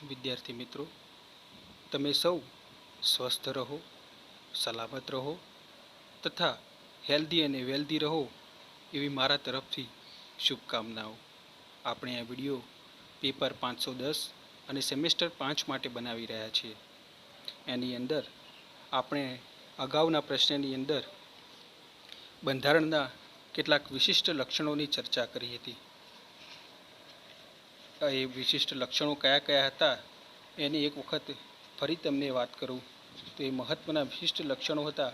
વિદ્યાર્થી મિત્રો, તમે સૌ સ્વસ્થ રહો, સલામત રહો તથા હેલ્ધી અને વેલ્ધી રહો એવી મારા તરફથી શુભકામનાઓ. આપણે આ વિડીયો પેપર 510 અને સેમેસ્ટર 5 માટે બનાવી રહ્યા છીએ. એની અંદર આપણે અગાઉના પ્રશ્નની અંદર બંધારણના કેટલાક વિશિષ્ટ લક્ષણોની ચર્ચા કરી હતી. એ વિશિષ્ટ લક્ષણો કયા કયા હતા એની એક વખત ફરી તમને વાત કરું તો એ મહત્ત્વના વિશિષ્ટ લક્ષણો હતા: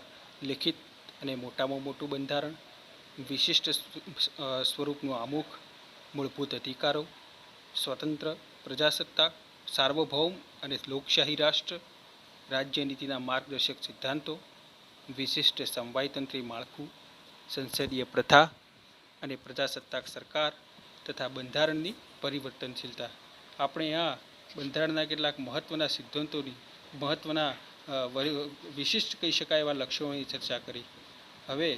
લિખિત અને મોટામાં મોટું બંધારણ, વિશિષ્ટ સ્વરૂપનું આમુખ, મૂળભૂત અધિકારો, સ્વતંત્ર પ્રજાસત્તાક, સાર્વભૌમ અને લોકશાહી રાષ્ટ્ર, રાજ્યનીતિના માર્ગદર્શક સિદ્ધાંતો, વિશિષ્ટ સમવાયતંત્રી માળખું, સંસદીય પ્રથા અને પ્રજાસત્તાક સરકાર તથા બંધારણની પરિવર્તનશીલતા. આપણે આ બંધારણના કેટલાક મહત્ત્વના સિદ્ધાંતોની મહત્ત્વના વિશિષ્ટ કહી શકાય એવા લક્ષણોની ચર્ચા કરી. હવે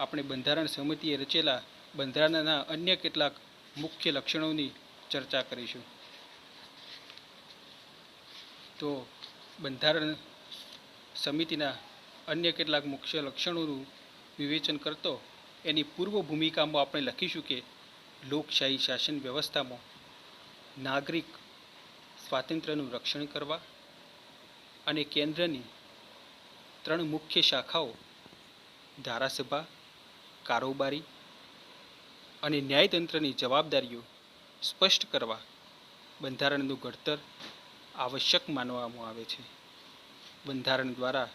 આપણે બંધારણ સમિતિએ રચેલા બંધારણના અન્ય કેટલાક મુખ્ય લક્ષણોની ચર્ચા કરીશું. તો બંધારણ સમિતિના અન્ય કેટલાક મુખ્ય લક્ષણોનું વિવેચન કરતો એની પૂર્વ ભૂમિકામાં આપણે લખીશું કે લોકશાહી શાસન વ્યવસ્થામાં નાગરિક સ્વાતંત્ર્યનું રક્ષણ કરવા અને કેન્દ્રની 3 મુખ્ય શાખાઓ ધારાસભા, કારોબારી અને ન્યાયતંત્રની જવાબદારીઓ સ્પષ્ટ કરવા બંધારણનું ઘડતર આવશ્યક માનવામાં આવે છે. બંધારણ દ્વારા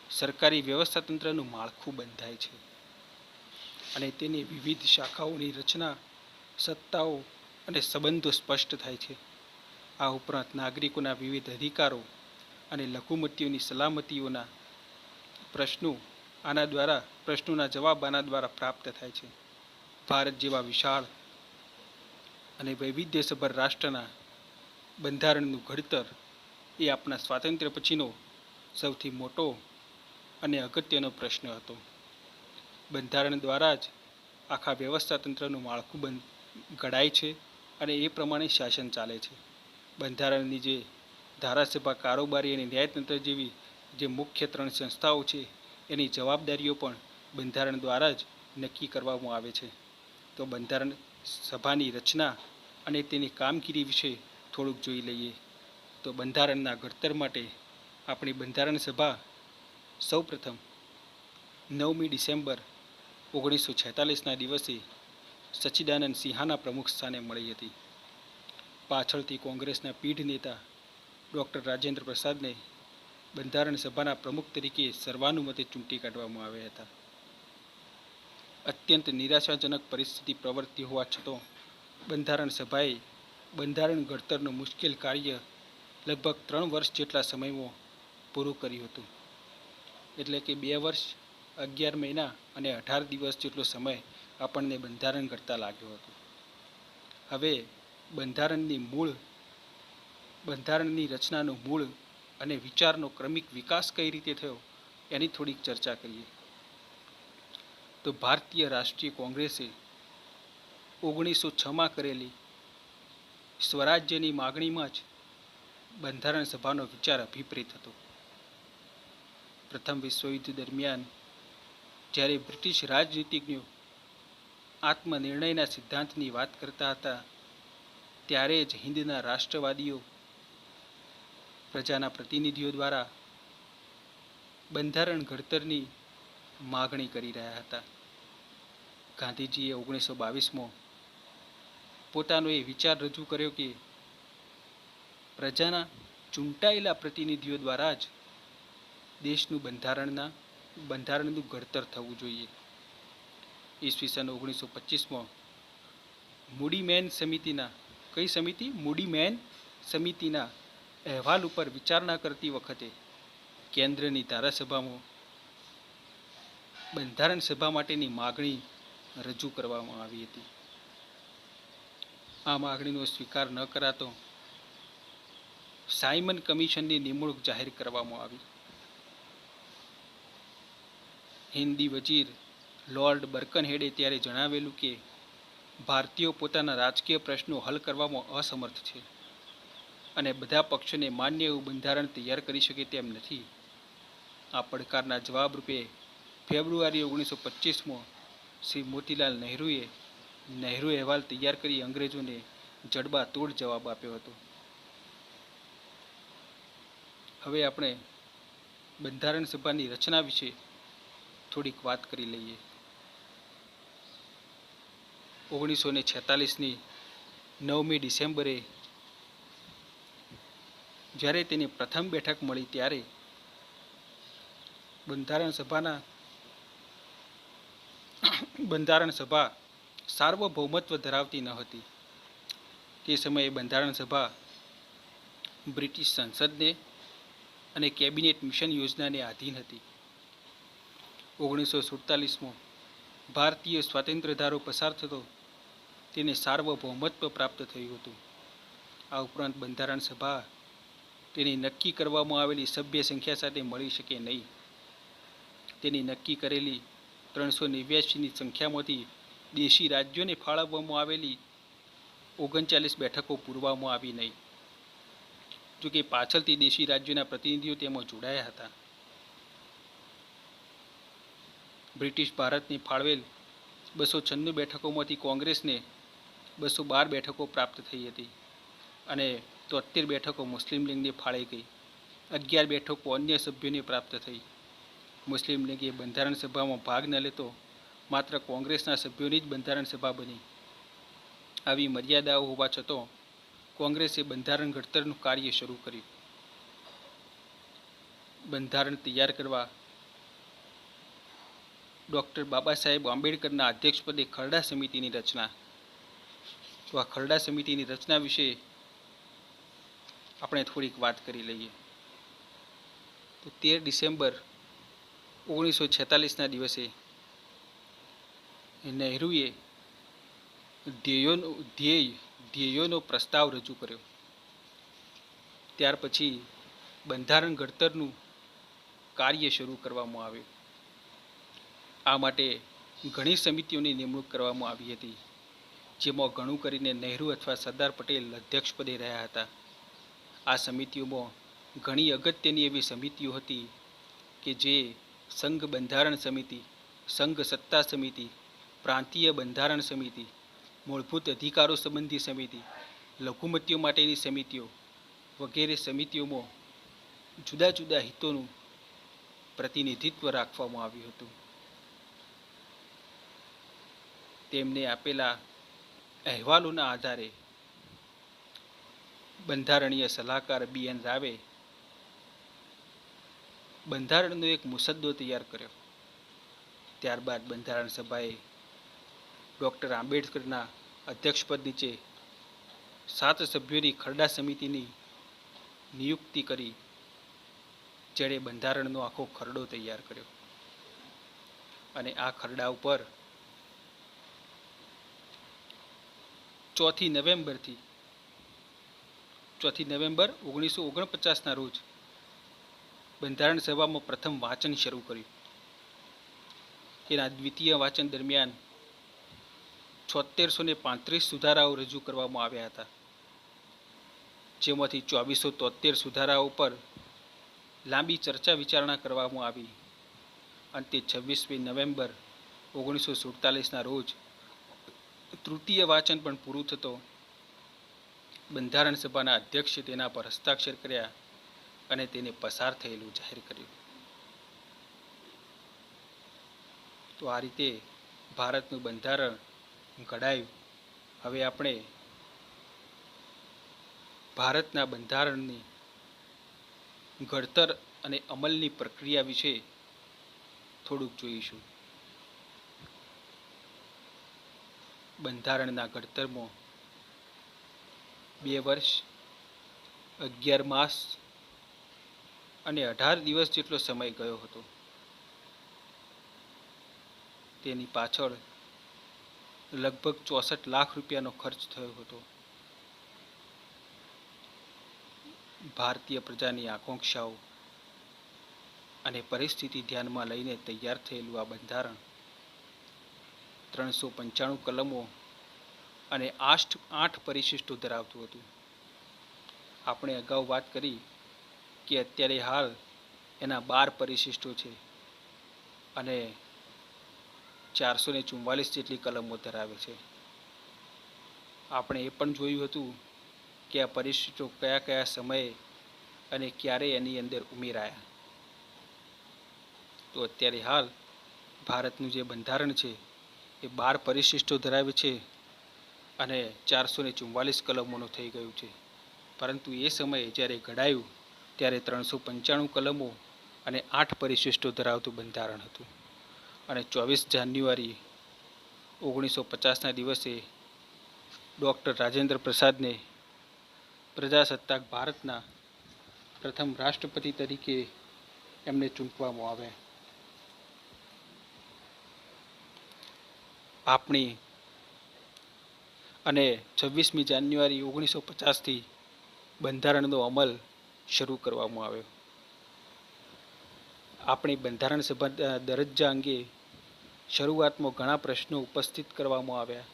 સરકારી વ્યવસ્થાતંત્રનું માળખું બંધાય છે અને તેની વિવિધ શાખાઓની રચના, સત્તાઓ અને સંબંધો સ્પષ્ટ થાય છે. આ ઉપરાંત નાગરિકોના વિવિધ અધિકારો અને લઘુમતીઓની સલામતીઓના પ્રશ્નોના જવાબ આના દ્વારા પ્રાપ્ત થાય છે. ભારત જેવા વિશાળ અને વૈવિધ્યસભર રાષ્ટ્રના બંધારણનું ઘડતર એ આપણા સ્વાતંત્ર્ય પછીનો સૌથી મોટો અને અગત્યનો પ્રશ્ન હતો. બંધારણ દ્વારા જ આખા વ્યવસ્થાતંત્રનું માળખું ઘડાય છે અને એ પ્રમાણે શાસન ચાલે છે. બંધારણની જે ધારાસભા, કારોબારી અને ન્યાયતંત્ર જેવી જે મુખ્ય 3 સંસ્થાઓ છે એની જવાબદારીઓ પણ બંધારણ દ્વારા જ નક્કી કરવામાં આવે છે. તો બંધારણ સભાની રચના અને તેની કામગીરી વિશે થોડુંક જોઈ લઈએ. તો બંધારણના ઘડતર માટે આપણી બંધારણ સભા સૌપ્રથમ 9મી ડિસેમ્બર 1946ના દિવસે સચ્ચિદાનંદ સિંહાના પ્રમુખ સ્થાને મળી હતી. પાછળથી કોંગ્રેસના પીઢ નેતા ડૉક્ટર રાજેન્દ્ર પ્રસાદને બંધારણ સભાના પ્રમુખ તરીકે સર્વાનુમતે ચૂંટી કાઢવામાં આવ્યા હતા. અત્યંત નિરાશાજનક પરિસ્થિતિ પ્રવર્તી હોવા છતાં બંધારણ સભાએ બંધારણ ઘડતરનું મુશ્કેલ કાર્ય લગભગ 3 વર્ષ જેટલા સમયમાં પૂરું કર્યું હતું. એટલે કે 2 વર્ષ, 11 મહિના અને 18 દિવસ જેટલો સમય આપણને બંધારણ ઘડતા લાગ્યો હતો. હવે બંધારણની રચનાનું મૂળ અને વિચારનો ક્રમિક વિકાસ કઈ રીતે થયો એની થોડીક ચર્ચા કરીએ. તો ભારતીય રાષ્ટ્રીય કોંગ્રેસે 1906માં કરેલી સ્વરાજ્યની માગણીમાં જ બંધારણ સભાનો વિચાર અભિપ્રેત હતો. પ્રથમ વિશ્વયુદ્ધ દરમિયાન જ્યારે બ્રિટિશ રાજનીતિજ્ઞો આત્મનિર્ણયના સિદ્ધાંતની વાત કરતા હતા ત્યારે જ હિન્દના રાષ્ટ્રવાદીઓ પ્રજાના પ્રતિનિધિઓ દ્વારા બંધારણ ઘડતરની માગણી કરી રહ્યા હતા. ગાંધીજીએ 1922માં પોતાનો એ વિચાર રજૂ કર્યો કે પ્રજાના ચૂંટાયેલા પ્રતિનિધિઓ દ્વારા જ દેશનું બંધારણનું ઘડતર થવું જોઈએ. ઈસવીસન 1925માં મૂડીમેન સમિતિના અહેવાલ ઉપર વિચારણા કરતી વખતે કેન્દ્રની ધારાસભામાં બંધારણ સભા માટેની માગણી રજૂ કરવામાં આવી હતી. આ માગણીનો સ્વીકાર ન કરાતો સાયમન કમિશનની નિમણૂક જાહેર કરવામાં આવી. હિન્દી વજીર લોર્ડ બર્કનહેડે ત્યારે જણાવેલું કે ભારતીયો પોતાના રાજકીય પ્રશ્નો હલ કરવામાં અસમર્થ છે અને બધા પક્ષોને માન્ય એવું બંધારણ તૈયાર કરી શકે તેમ નથી. આ પડકારના જવાબરૂપે ફેબ્રુઆરી 1925માં શ્રી મોતીલાલ નહેરુએ નહેરુ અહેવાલ તૈયાર કરી અંગ્રેજોને જડબાતોડ જવાબ આપ્યો હતો. હવે આપણે બંધારણ સભાની રચના વિશે થોડીક વાત કરી લઈએ. 1946ની 9મી ડિસેમ્બરે જ્યારે તેની પ્રથમ બેઠક મળી ત્યારે બંધારણ સભા સાર્વભૌમત્વ ધરાવતી ન હતી. તે સમયે બંધારણ સભા બ્રિટિશ સંસદને અને કેબિનેટ મિશન યોજનાને આધીન હતી. 1947માં ભારતીય સ્વાતંત્ર્ય ધારો પસાર થતો તેને સાર્વભૌમત્વ પ્રાપ્ત થયું હતું. આ ઉપરાંત બંધારણ સભા તેની નક્કી કરવામાં આવેલી સભ્ય સંખ્યા સાથે મળી શકે નહીં. તેની નક્કી કરેલી 389ની સંખ્યામાંથી દેશી રાજ્યોને ફાળવવામાં આવેલી 39 બેઠકો પૂરવામાં આવી નહીં. જોકે પાછળથી દેશી રાજ્યોના પ્રતિનિધિઓ તેમાં જોડાયા હતા. બ્રિટિશ ભારતને ફાળવેલ 296 બેઠકોમાંથી કોંગ્રેસને 212 બેઠકો પ્રાપ્ત થઈ હતી અને 73 બેઠકો મુસ્લિમ લીગને ફાળે ગઈ. 11 બેઠકો અન્ય સભ્યોને પ્રાપ્ત થઈ. મુસ્લિમ લીગે બંધારણ સભામાં ભાગ ન લેતો માત્ર કોંગ્રેસના સભ્યોની જ બંધારણ સભા બની. આવી મર્યાદાઓ હોવા છતાં કોંગ્રેસે બંધારણ ઘડતરનું કાર્ય શરૂ કર્યું. બંધારણ તૈયાર કરવા ડૉક્ટર બાબા સાહેબ આંબેડકરના અધ્યક્ષપદે ખરડા સમિતિની રચના. તો આ ખરડા સમિતિની રચના વિશે આપણે થોડીક વાત કરી લઈએ. તો 13 ડિસેમ્બર 1946ના દિવસે નહેરુએ ધ્યેયોનો પ્રસ્તાવ રજૂ કર્યો. ત્યાર પછી બંધારણ ઘડતરનું કાર્ય શરૂ કરવામાં આવ્યું. આ માટે ઘણી સમિતિઓની નિમણૂક કરવામાં આવી હતી, જેમાં ઘણું કરીને નહેરુ અથવા સરદાર પટેલ અધ્યક્ષપદે રહ્યા હતા. આ સમિતિઓમાં ઘણી અગત્યની એવી સમિતિઓ હતી કે જે સંઘ બંધારણ સમિતિ, સંઘ સત્તા સમિતિ, પ્રાંતીય બંધારણ સમિતિ, મૂળભૂત અધિકારો સંબંધી સમિતિ, લઘુમતીઓ માટેની સમિતિઓ વગેરે સમિતિઓમાં જુદા જુદા હિતોનું પ્રતિનિધિત્વ રાખવામાં આવ્યું હતું. તેમને આપેલા અહેવાલોના આધારે બંધારણીય સલાહકાર BN રાવે બંધારણનો એક મુસદ્દો તૈયાર કર્યો. ત્યારબાદ બંધારણ સભાએ ડૉક્ટર આંબેડકરના અધ્યક્ષપદ નીચે 7 સભ્યોની ખરડા સમિતિની નિયુક્તિ કરી, જેણે બંધારણનો આખો ખરડો તૈયાર કર્યો. અને આ ખરડા ઉપર 4 નવેમ્બર 1949ના રોજ બંધારણ સભામાં પ્રથમ વાંચન શરૂ કર્યું. તેના દ્વિતીય વાંચન દરમિયાન 7635 સુધારાઓ રજૂ કરવામાં આવ્યા હતા, જેમાંથી 2473 સુધારાઓ પર લાંબી ચર્ચા વિચારણા કરવામાં આવી. અંતે 26મી નવેમ્બર 1947ના રોજ તૃતીય વાંચન પણ પૂરું થતો બંધારણ સભાના અધ્યક્ષે તેના પર હસ્તાક્ષર કર્યા અને તેને પસાર થયેલું જાહેર કર્યું. તો આ રીતે ભારતનું બંધારણ ઘડાયું. હવે આપણે ભારતના બંધારણની ઘડતર અને અમલની પ્રક્રિયા વિશે થોડુંક જોઈશું. બંધારણના ઘડતરમાં 2 વર્ષ, 11 માસ અને 18 દિવસ જેટલો સમય ગયો હતો. તેની પાછળ લગભગ 64 લાખ રૂપિયાનો ખર્ચ થયો હતો. ભારતીય પ્રજાની આકાંક્ષાઓ અને પરિસ્થિતિ ધ્યાનમાં લઈને તૈયાર થયેલું આ બંધારણ 395 કલમો અને 8 પરિશિષ્ટો ધરાવતું હતું. આપણે અગાઉ વાત કરી કે અત્યારે હાલ એના 12 પરિશિષ્ટો છે અને 444 જેટલી કલમો ધરાવે છે. આપણે એ પણ જોયું હતું કે આ પરિશિષ્ટો કયા કયા સમયે અને ક્યારે એની અંદર ઉમેરાયા. તો અત્યારે હાલ ભારતનું જે બંધારણ છે એ 12 પરિશિષ્ટો ધરાવે છે અને 444 કલમોનું થઈ ગયું છે. પરંતુ એ સમયે જ્યારે ઘડાયું ત્યારે 395 કલમો અને 8 પરિશિષ્ટો ધરાવતું બંધારણ હતું. અને 24 જાન્યુઆરી 1950ના દિવસે ડૉક્ટર રાજેન્દ્ર પ્રસાદને પ્રજાસત્તાક ભારતના પ્રથમ રાષ્ટ્રપતિ તરીકે એમને ચૂંટવામાં આવ્યા. આપણી અને 26મી જાન્યુઆરી 1950થી બંધારણનો અમલ શરૂ કરવામાં આવ્યો. આપણી બંધારણ સભા દરજ્જા અંગે શરૂઆતમાં ઘણા પ્રશ્નો ઉપસ્થિત કરવામાં આવ્યા.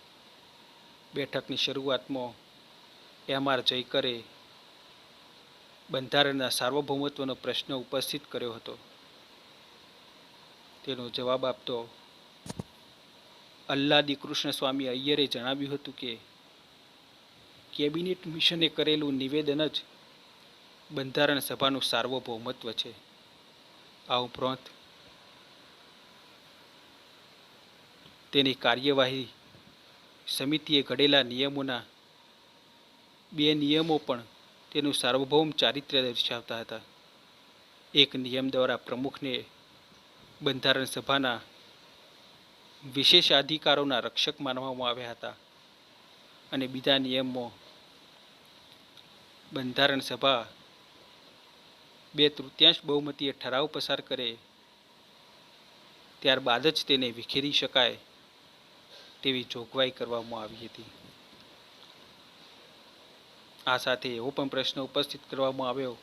બેઠકની શરૂઆતમાં એમ.આર. જયકરે બંધારણના સાર્વભૌમત્વનો પ્રશ્ન ઉપસ્થિત કર્યો હતો. તેનો જવાબ આપતો અલ્લાદી કૃષ્ણસ્વામી અય્યરે જણાવ્યું હતું કે કેબિનેટ મિશને કરેલું નિવેદન જ બંધારણ સભાનું સાર્વભૌમત્વ છે. આ ઉપરાંત તેની કાર્યવાહી સમિતિએ ઘડેલા નિયમોના 2 નિયમો પણ તેનું સાર્વભૌમ ચારિત્ર્ય દર્શાવતા હતા. એક નિયમ દ્વારા પ્રમુખને બંધારણ સભાના વિશેષ અધિકારોના રક્ષક માનવામાં આવ્યા હતા અને બીજા નિયમમાં બંધારણ સભા 2/3 બહુમતીય ઠરાવ પસાર કરે ત્યારબાદ જ તેને વિખેરી શકાય તેવી જોગવાઈ કરવામાં આવી હતી. આ સાથે એવો પણ પ્રશ્ન ઉપસ્થિત કરવામાં આવ્યો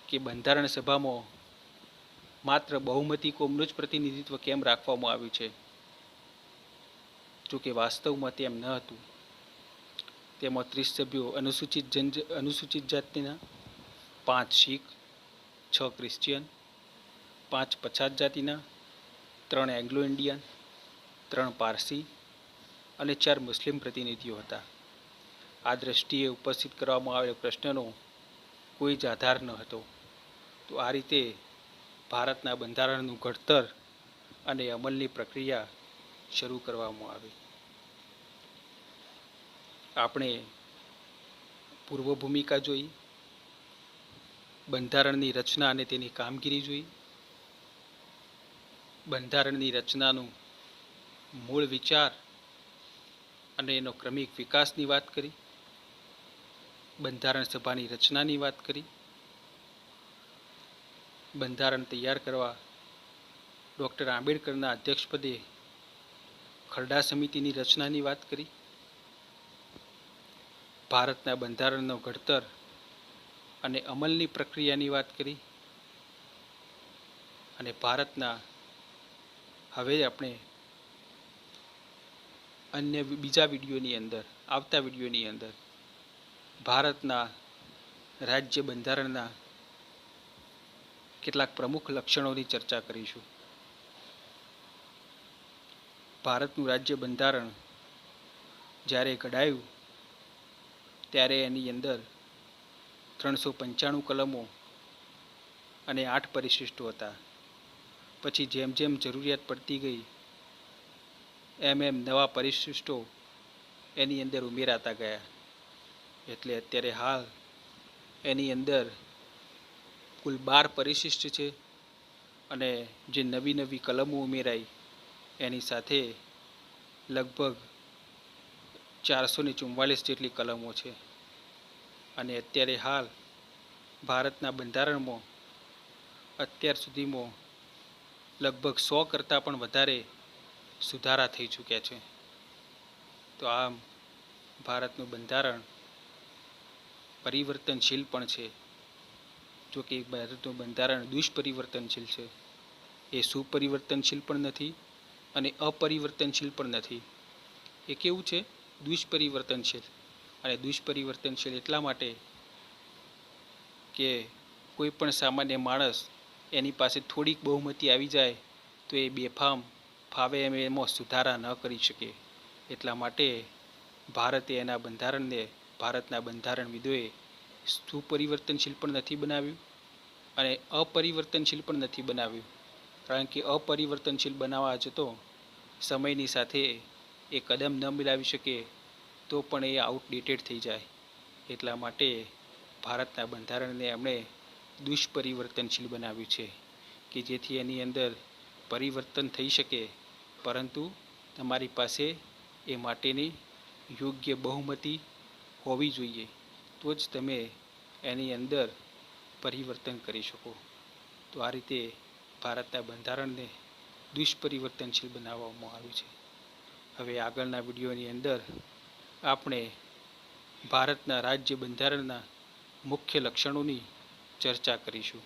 કે બંધારણ સભામાં માત્ર બહુમતી કોમનું જ પ્રતિનિધિત્વ કેમ રાખવામાં આવ્યું છે. જોકે વાસ્તવમાં તેમ ન હતું. તેમાં 30 સભ્યો અનુસૂચિત જાતિના, 5 શીખ, 6 ક્રિશ્ચિયન, 5 પછાત જાતિના, 3 એંગ્લો ઇન્ડિયન, 3 પારસી અને 4 મુસ્લિમ પ્રતિનિધિઓ હતા. આ દ્રષ્ટિએ ઉપસ્થિત કરવામાં આવેલ પ્રશ્નનો કોઈ જ આધાર ન હતો. તો આ રીતે ભારતના બંધારણનું ઘડતર અને અમલની પ્રક્રિયા શરૂ કરવામાં આવી. આપણે પૂર્વ ભૂમિકા જોઈ, બંધારણની રચના અને તેની કામગીરી જોઈ, બંધારણની રચનાનું મૂળ વિચાર અને એનો ક્રમિક વિકાસની વાત કરી, બંધારણ સભાની રચનાની વાત કરી, બંધારણ તૈયાર કરવા ડૉક્ટર આંબેડકરના અધ્યક્ષપદે ખરડા સમિતિની રચનાની વાત કરી, ભારતના બંધારણનો ઘડતર અને અમલની પ્રક્રિયાની વાત કરી અને ભારતના હવે આપણે અન્ય બીજા વિડીયોની અંદર આવતા વિડીયોની અંદર ભારતના રાજ્ય બંધારણના કેટલાક પ્રમુખ લક્ષણોની ચર્ચા કરીશું. ભારતનું રાજ્ય બંધારણ જ્યારે ઘડાયું ત્યારે એની અંદર 395 કલમો અને 8 પરિશિષ્ટો હતા. પછી જેમ જેમ જરૂરિયાત પડતી ગઈ એમ એમ નવા પરિશિષ્ટો એની અંદર ઉમેરાતા ગયા. એટલે અત્યારે હાલ એની અંદર કુલ 12 પરિશિષ્ટ છે અને જે નવી નવી કલમો ઉમેરાઈ એની સાથે લગભગ 444 જેટલી કલમો છે. અને અત્યારે હાલ ભારતના બંધારણમાં અત્યાર સુધીમાં લગભગ 100 કરતાં પણ વધારે સુધારા થઈ ચૂક્યા છે. તો આમ ભારતનું બંધારણ પરિવર્તનશીલ પણ છે. જો કે ભારતનું બંધારણ દુષ્પરિવર્તનશીલ છે. એ સુપરિવર્તનશીલ પણ નથી અને અપરિવર્તનશીલ પણ નથી. એ કેવું છે? દુષ્પરિવર્તનશીલ. અને દુષ્પરિવર્તનશીલ એટલા માટે કે કોઈ પણ સામાન્ય માણસ એની પાસે થોડીક બહુમતી આવી જાય તો એ બેફામ ફાવે એમ એમાં સુધારા ન કરી શકે. એટલા માટે ભારતે એના બંધારણને, ભારતના બંધારણવિદોએ સુપરિવર્તનશીલ પણ નથી બનાવ્યું અને અપરિવર્તનશીલ પણ નથી બનાવ્યું. કારણ કે અપરિવર્તનશીલ બનાવવા જતો સમયની સાથે એ કદમ ન મિલાવી શકે તો પણ એ આઉટડેટેડ થઈ જાય. એટલા માટે ભારતના બંધારણને એમણે દુષ્પરિવર્તનશીલ બનાવ્યું છે કે જેથી એની અંદર પરિવર્તન થઈ શકે, પરંતુ તમારી પાસે એ માટેની યોગ્ય બહુમતી હોવી જોઈએ, તો જ તમે એની અંદર પરિવર્તન કરી શકો. તો આ રીતે ભારતના બંધારણને દુષ્પરિવર્તનશીલ બનાવવામાં આવ્યું છે. હવે આગળના વિડીયોની અંદર આપણે ભારતના રાજ્ય બંધારણના મુખ્ય લક્ષણોની ચર્ચા કરીશું.